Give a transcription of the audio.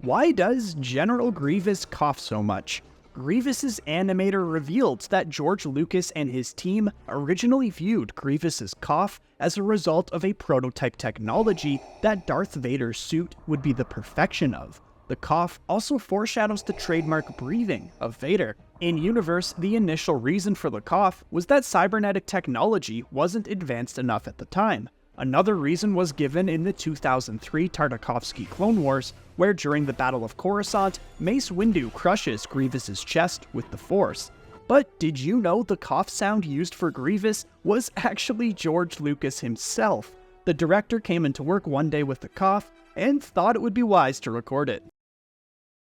Why does General Grievous cough so much? Grievous's animator revealed that George Lucas and his team originally viewed Grievous's cough as a result of a prototype technology that Darth Vader's suit would be the perfection of. The cough also foreshadows the trademark breathing of Vader. In universe, the initial reason for the cough was that cybernetic technology wasn't advanced enough at the time. Another reason was given in the 2003 Tartakovsky Clone Wars, where during the Battle of Coruscant, Mace Windu crushes Grievous's chest with the Force. But did you know the cough sound used for Grievous was actually George Lucas himself? The director came into work one day with the cough and thought it would be wise to record it.